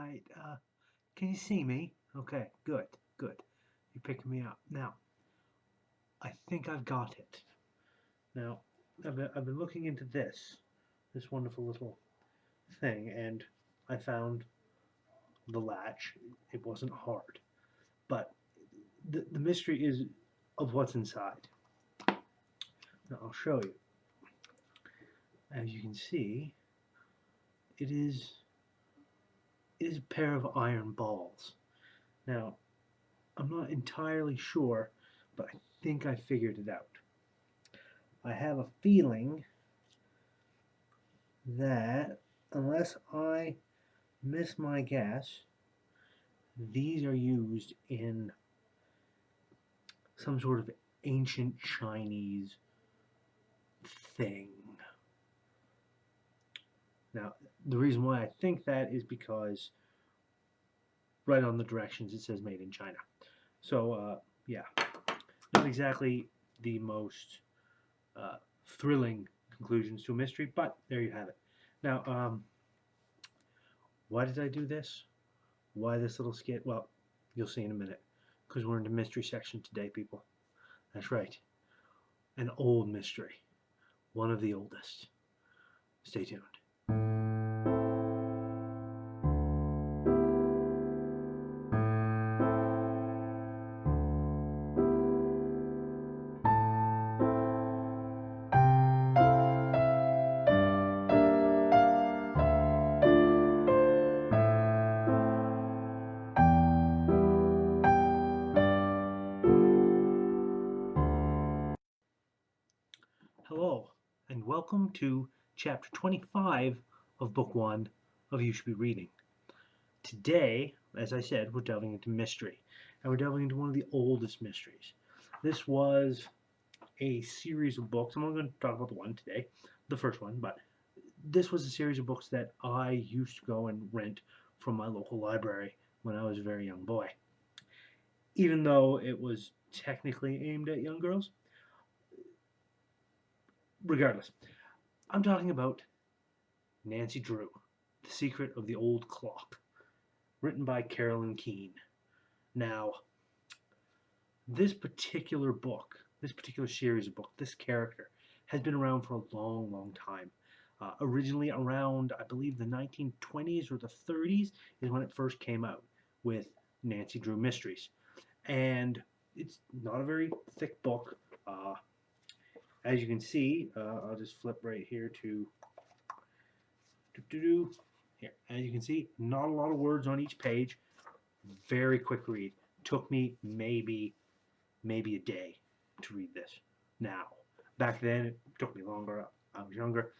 right. Can you see me? Okay, good, good. You're picking me up. Now, I think I've got it. Now, I've been looking into this wonderful little thing, and I found the latch. It wasn't hard, but the mystery is of what's inside. Now, I'll show you. As you can see, it is a pair of iron balls. Now, I'm not entirely sure, but I think I figured it out. I have a feeling that, unless I miss my guess, these are used in some sort of ancient Chinese thing. Now, the reason why I think that is because right on the directions it says made in China. So, yeah, not exactly the most thrilling conclusions to a mystery, but there you have it. Now, why did I do this? Why this little skit? Well, you'll see in a minute, because we're in the mystery section today, people. That's right. An old mystery. One of the oldest. Stay tuned. Hello, and welcome to Chapter 25 of Book 1 of You Should Be Reading. Today, as I said, we're delving into mystery, and we're delving into one of the oldest mysteries. This was a series of books. I'm only going to talk about the one today, the first one, but this was a series of books that I used to go and rent from my local library when I was a very young boy. Even though it was technically aimed at young girls, regardless, I'm talking about Nancy Drew, The Secret of the Old Clock, written by Carolyn Keene. Now, this particular book, this particular series of books, this character, has been around for a long, long time. Originally around, I believe, the 1920s or the 30s is when it first came out with Nancy Drew Mysteries. And it's not a very thick book. As you can see, I'll just flip right here to here. As you can see, not a lot of words on each page. Very quick read. Took me maybe a day to read this. Now, back then it took me longer. I was younger.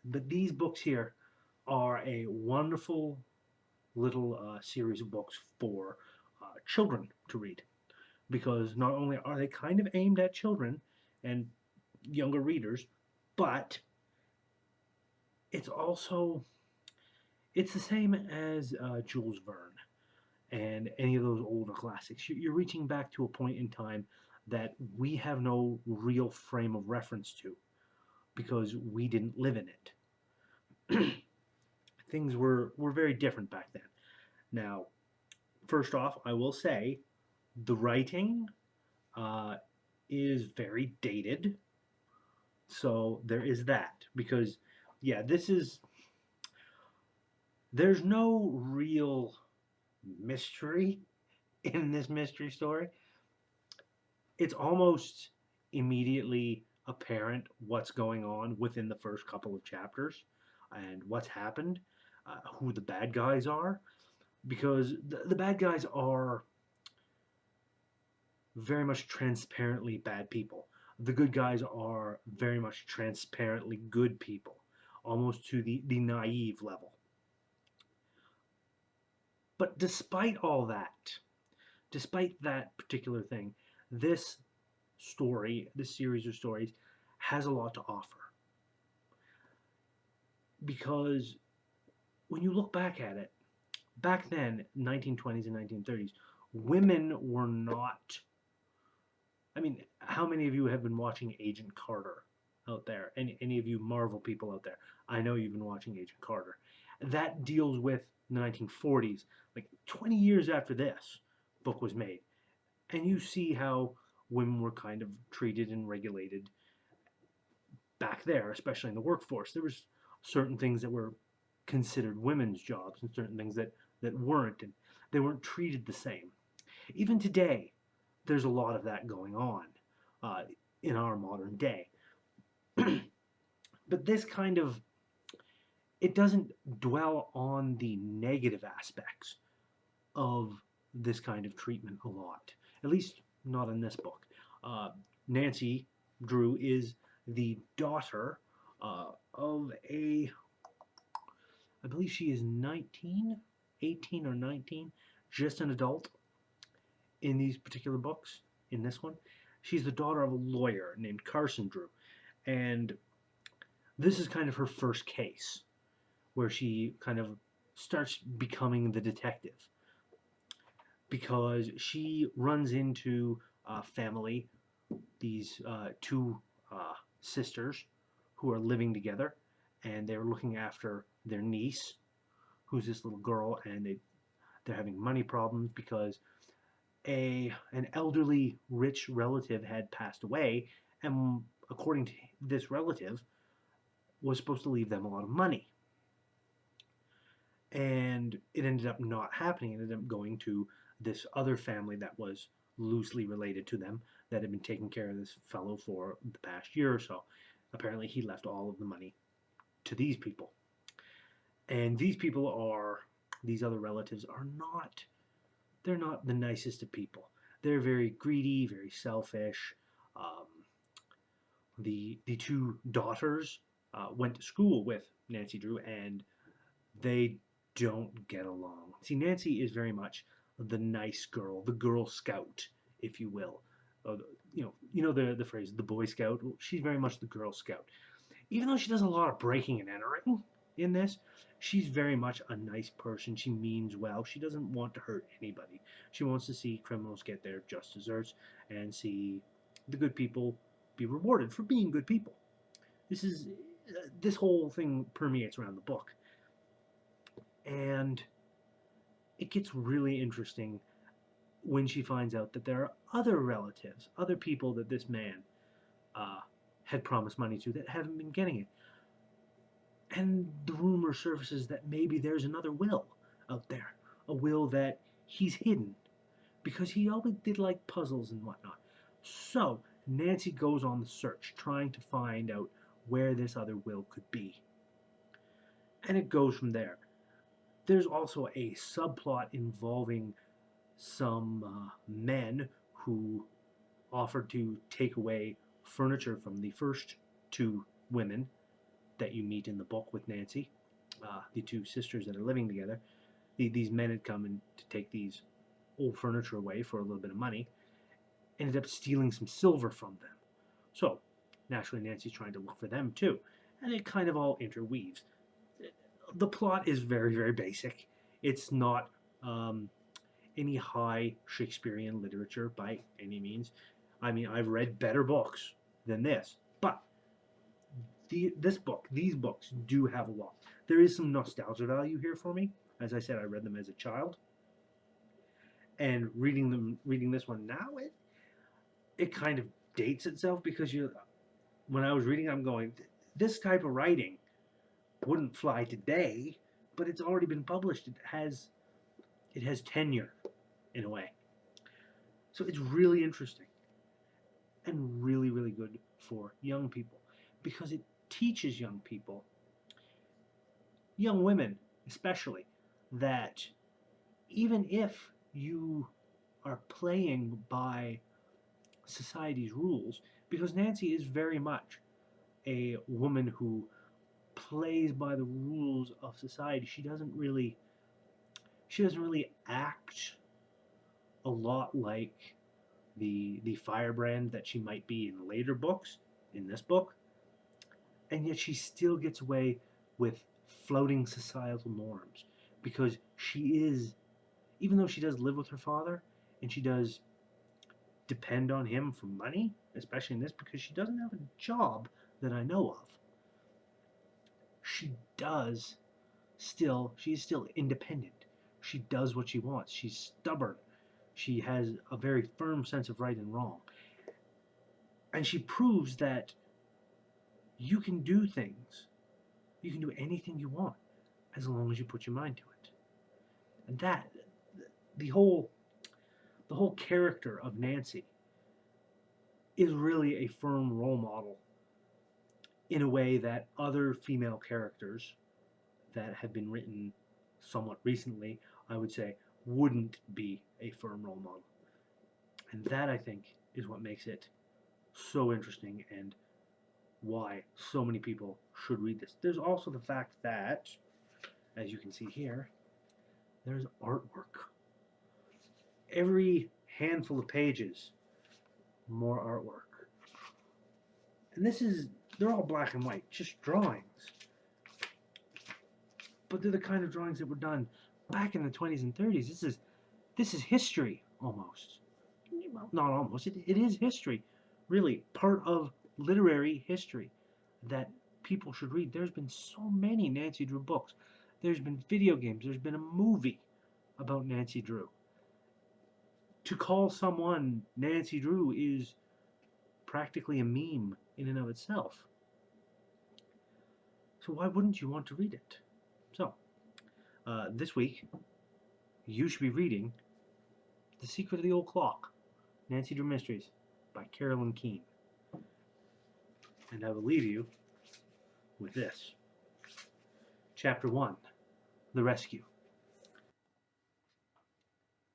But these books here are a wonderful little series of books for children to read, because not only are they kind of aimed at children and younger readers, but it's the same as Jules Verne and any of those older classics. You're reaching back to a point in time that we have no real frame of reference to, because we didn't live in it. Things were very different back then. Now, first off, I will say the writing is very dated. So there is that. Because, yeah, there's no real mystery in this mystery story. It's almost immediately apparent what's going on within the first couple of chapters and what's happened, who the bad guys are, because the bad guys are very much transparently bad people. The good guys are very much transparently good people, almost to the naive level. But despite all that, despite that particular thing, this story, this series of stories, has a lot to offer. Because when you look back at it, back then, 1920s and 1930s, women were not... I mean, how many of you have been watching Agent Carter out there? Any of you Marvel people out there? I know you've been watching Agent Carter. That deals with in the 1940s, like 20 years after this book was made. And you see how women were kind of treated and regulated back there, especially in the workforce. There was certain things that were considered women's jobs and certain things that weren't, and they weren't treated the same. Even today, there's a lot of that going on uh, in our modern day. But this kind of, it doesn't dwell on the negative aspects of this kind of treatment a lot. At least not in this book. Nancy Drew is the daughter of a, I believe she is 19, 18 or 19, just an adult in these particular books, in this one. She's the daughter of a lawyer named Carson Drew. And this is kind of her first case where she kind of starts becoming the detective, because she runs into a family, these two sisters who are living together, and they're looking after their niece, who's this little girl, and they're having money problems because an elderly rich relative had passed away, and according to this relative, was supposed to leave them a lot of money. And it ended up not happening. It ended up going to this other family that was loosely related to them, that had been taking care of this fellow for the past year or so. Apparently he left all of the money to these people. And these other relatives they're not the nicest of people. They're very greedy, very selfish. The two daughters went to school with Nancy Drew, and they don't get along. See, Nancy is very much the nice girl, the Girl Scout, if you will. You know the phrase, the Boy Scout. Well, she's very much the Girl Scout. Even though she does a lot of breaking and entering in this, she's very much a nice person. She means well. She doesn't want to hurt anybody. She wants to see criminals get their just desserts and see the good people be rewarded for being good people. This whole thing permeates around the book. And it gets really interesting when she finds out that there are other relatives, other people that this man had promised money to that haven't been getting it. And the rumor surfaces that maybe there's another will out there, a will that he's hidden, because he always did like puzzles and whatnot. So Nancy goes on the search, trying to find out where this other will could be. And it goes from there. There's also a subplot involving some men who offered to take away furniture from the first two women that you meet in the book with Nancy, the two sisters that are living together. These men had come in to take these old furniture away for a little bit of money, ended up stealing some silver from them. So, naturally, Nancy's trying to look for them too, and it kind of all interweaves. The plot is very, very basic. It's not any high Shakespearean literature by any means. I mean, I've read better books than this, but these books do have a lot. There is some nostalgia value here for me. As I said, I read them as a child, and reading this one now, it kind of dates itself, because when I was reading, I'm going, this type of writing wouldn't fly today, but it's already been published. It has tenure in a way. So it's really interesting and really, really good for young people, because it teaches young people, young women especially, that even if you are playing by society's rules, because Nancy is very much a woman who plays by the rules of society. She doesn't really act a lot like the firebrand that she might be in later books, in this book, and yet she still gets away with floating societal norms, because she is, even though she does live with her father and she does depend on him for money, especially in this, because she doesn't have a job that I know of, she does she's still independent. She does what she wants. She's stubborn. She has a very firm sense of right and wrong. And she proves that you can do things. You can do anything you want as long as you put your mind to it. And that the whole character of Nancy is really a firm role model in a way that other female characters that have been written somewhat recently, I would say, wouldn't be a firm role model. And that, I think, is what makes it so interesting and why so many people should read this. There's also the fact that, as you can see here, there's artwork. Every handful of pages, more artwork. And they're all black and white, just drawings. But they're the kind of drawings that were done back in the 20s and 30s. This is history, almost. Well, not almost. It is history, really, part of literary history that people should read. There's been so many Nancy Drew books. There's been video games. There's been a movie about Nancy Drew. To call someone Nancy Drew is practically a meme in and of itself. So why wouldn't you want to read it? So, this week, you should be reading The Secret of the Old Clock, Nancy Drew Mysteries by Carolyn Keene. And I will leave you with this. Chapter 1, The Rescue.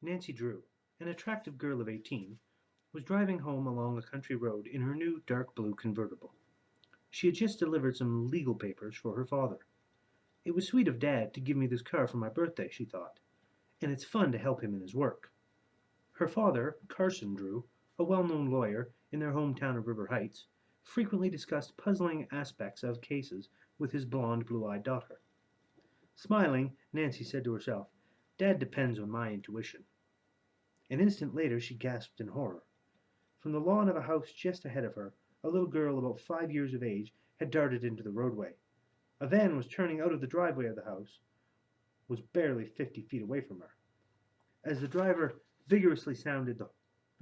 Nancy Drew, an attractive girl of 18, was driving home along a country road in her new dark blue convertible. She had just delivered some legal papers for her father. It was sweet of Dad to give me this car for my birthday, she thought, and it's fun to help him in his work. Her father, Carson Drew, a well-known lawyer in their hometown of River Heights, frequently discussed puzzling aspects of cases with his blonde, blue-eyed daughter. Smiling, Nancy said to herself, "Dad depends on my intuition." An instant later she gasped in horror. From the lawn of a house just ahead of her, a little girl about 5 years of age had darted into the roadway. A van was turning out of the driveway of the house, was barely 50 feet away from her. As the driver vigorously sounded the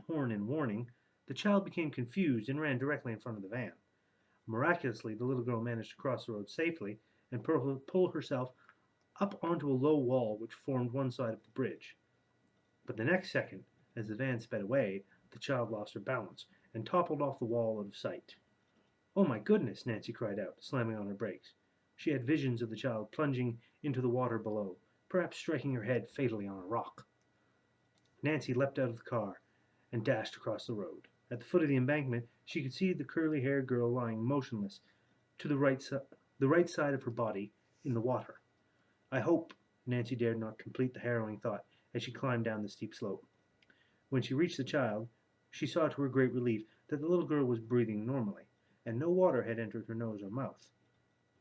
horn in warning, the child became confused and ran directly in front of the van. Miraculously, the little girl managed to cross the road safely and pull herself up onto a low wall which formed one side of the bridge. But the next second, as the van sped away, the child lost her balance and toppled off the wall out of sight. "Oh my goodness," Nancy cried out, slamming on her brakes. She had visions of the child plunging into the water below, perhaps striking her head fatally on a rock. Nancy leapt out of the car and dashed across the road. At the foot of the embankment, she could see the curly-haired girl lying motionless to the right side of her body in the water. "I hope," Nancy dared not complete the harrowing thought as she climbed down the steep slope. When she reached the child, she saw to her great relief that the little girl was breathing normally, and no water had entered her nose or mouth.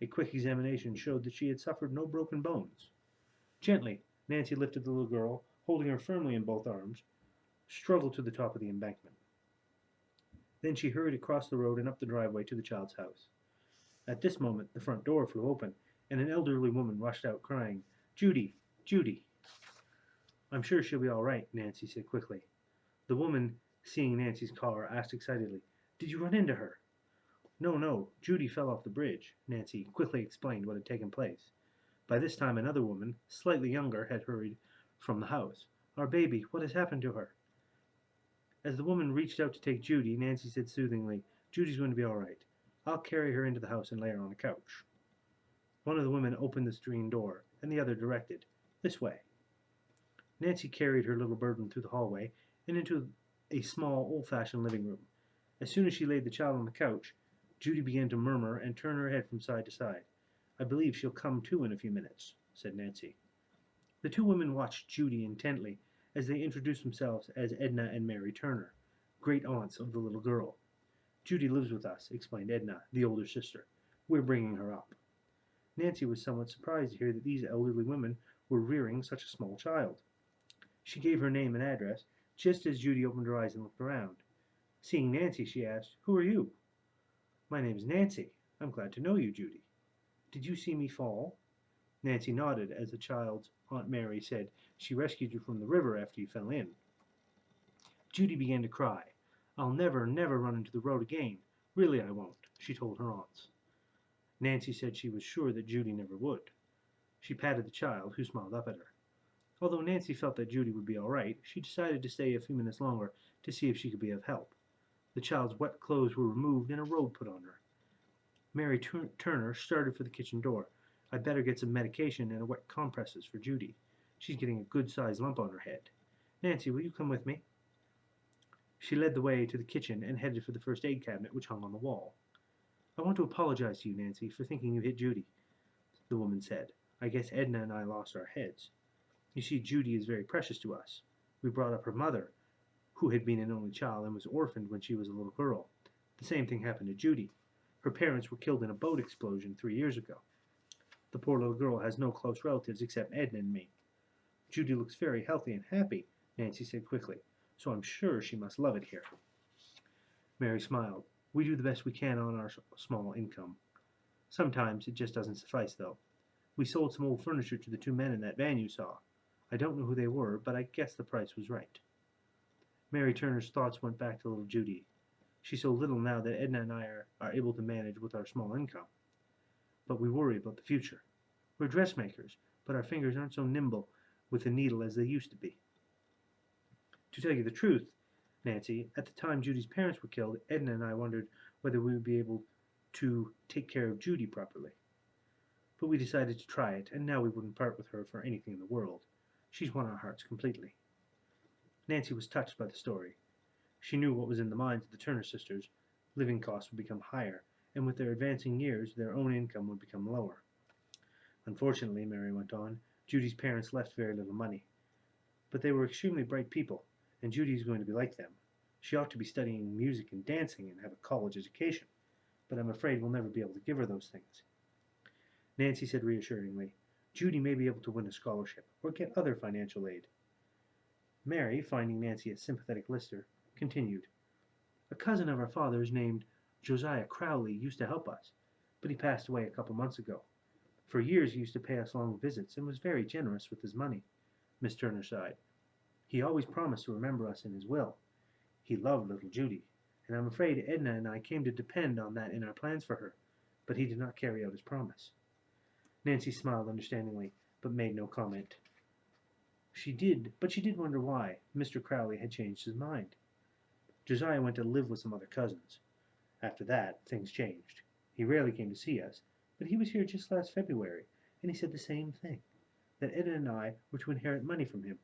A quick examination showed that she had suffered no broken bones. Gently, Nancy lifted the little girl, holding her firmly in both arms, struggled to the top of the embankment. Then she hurried across the road and up the driveway to the child's house. At this moment, the front door flew open, and an elderly woman rushed out, crying, "Judy! Judy!" "I'm sure she'll be all right," Nancy said quickly. The woman, seeing Nancy's car, asked excitedly, "Did you run into her?" No, Judy fell off the bridge," Nancy quickly explained what had taken place. By this time another woman, slightly younger, had hurried from the house. "Our baby, what has happened to her?" As the woman reached out to take Judy, Nancy said soothingly, "Judy's going to be all right. I'll carry her into the house and lay her on a couch." One of the women opened the screen door, and the other directed, "This way." Nancy carried her little burden through the hallway and into a small, old-fashioned living room. As soon as she laid the child on the couch, Judy began to murmur and turn her head from side to side. "I believe she'll come to in a few minutes," said Nancy. The two women watched Judy intently as they introduced themselves as Edna and Mary Turner, great aunts of the little girl. "Judy lives with us," explained Edna, the older sister. "We're bringing her up." Nancy was somewhat surprised to hear that these elderly women were rearing such a small child. She gave her name and address, just as Judy opened her eyes and looked around. Seeing Nancy, she asked, "Who are you?" "My name is Nancy. I'm glad to know you, Judy." "Did you see me fall?" Nancy nodded as the child's Aunt Mary said she rescued you from the river after you fell in. Judy began to cry. I'll never, never run into the road again. Really I won't, she told her aunts. Nancy said she was sure that Judy never would. She patted the child, who smiled up at her. Although Nancy felt that Judy would be all right, she decided to stay a few minutes longer to see if she could be of help. The child's wet clothes were removed and a robe put on her. Mary Turner started for the kitchen door. I'd better get some medication and wet compresses for Judy. She's getting a good-sized lump on her head. Nancy, will you come with me? She led the way to the kitchen and headed for the first aid cabinet, which hung on the wall. I want to apologize to you, Nancy, for thinking you hit Judy, the woman said. I guess Edna and I lost our heads. You see, Judy is very precious to us. We brought up her mother, who had been an only child and was orphaned when she was a little girl. The same thing happened to Judy. Her parents were killed in a boat explosion 3 years ago. The poor little girl has no close relatives except Edna and me. Judy looks very healthy and happy, Nancy said quickly, so I'm sure she must love it here. Mary smiled. We do the best we can on our small income. Sometimes it just doesn't suffice, though. We sold some old furniture to the 2 men in that van you saw. I don't know who they were, but I guess the price was right. Mary Turner's thoughts went back to little Judy. She's so little now that Edna and I are able to manage with our small income. But we worry about the future. We're dressmakers, but our fingers aren't so nimble with the needle as they used to be. To tell you the truth, Nancy, at the time Judy's parents were killed, Edna and I wondered whether we would be able to take care of Judy properly. But we decided to try it, and now we wouldn't part with her for anything in the world. She's won our hearts completely. Nancy was touched by the story. She knew what was in the minds of the Turner sisters. Living costs would become higher, and with their advancing years, their own income would become lower. Unfortunately, Mary went on, Judy's parents left very little money. But they were extremely bright people, and Judy is going to be like them. She ought to be studying music and dancing and have a college education, but I'm afraid we'll never be able to give her those things. Nancy said reassuringly, Judy may be able to win a scholarship or get other financial aid. Mary, finding Nancy a sympathetic listener, continued, A cousin of our father's named Josiah Crowley used to help us, but he passed away a couple months ago. For years he used to pay us long visits and was very generous with his money. Miss Turner sighed. He always promised to remember us in his will. He loved little Judy, and I'm afraid Edna and I came to depend on that in our plans for her, but he did not carry out his promise. Nancy smiled understandingly, but made no comment. She did wonder why Mr. Crowley had changed his mind. Josiah went to live with some other cousins. After that, things changed. He rarely came to see us, but he was here just last February, and he said the same thing, that Edna and I were to inherit money from him.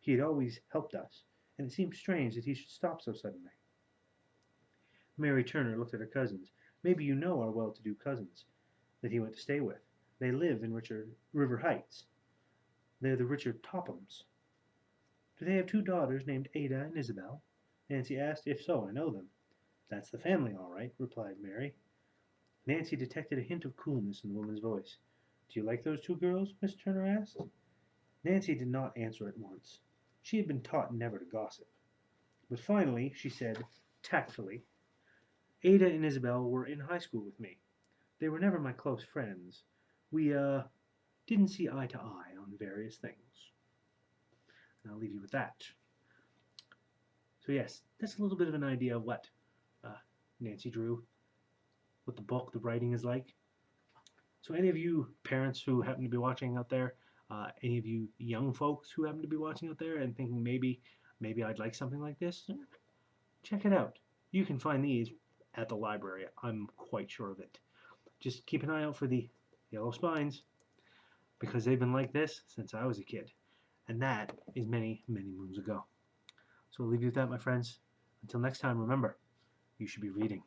He had always helped us, and it seemed strange that he should stop so suddenly. Mary Turner looked at her cousins. Maybe you know our well-to-do cousins that he went to stay with. They live in River Heights. They're the Richard Tophams. Do they have 2 daughters named Ada and Isabel? Nancy asked. If so, I know them. That's the family, all right, replied Mary. Nancy detected a hint of coolness in the woman's voice. Do you like those 2 girls? Miss Turner asked. Nancy did not answer at once. She had been taught never to gossip. But finally, she said, tactfully, Ada and Isabel were in high school with me. They were never my close friends. We, didn't see eye to eye on various things. And I'll leave you with that. So yes, that's a little bit of an idea of what Nancy drew, what the book, the writing is like. So any of you parents who happen to be watching out there, any of you young folks who happen to be watching out there and thinking maybe I'd like something like this, check it out. You can find these at the library. I'm quite sure of it. Just keep an eye out for the yellow spines, because they've been like this since I was a kid, and that is many, many moons ago. So I'll leave you with that, my friends. Until next time, remember, you should be reading.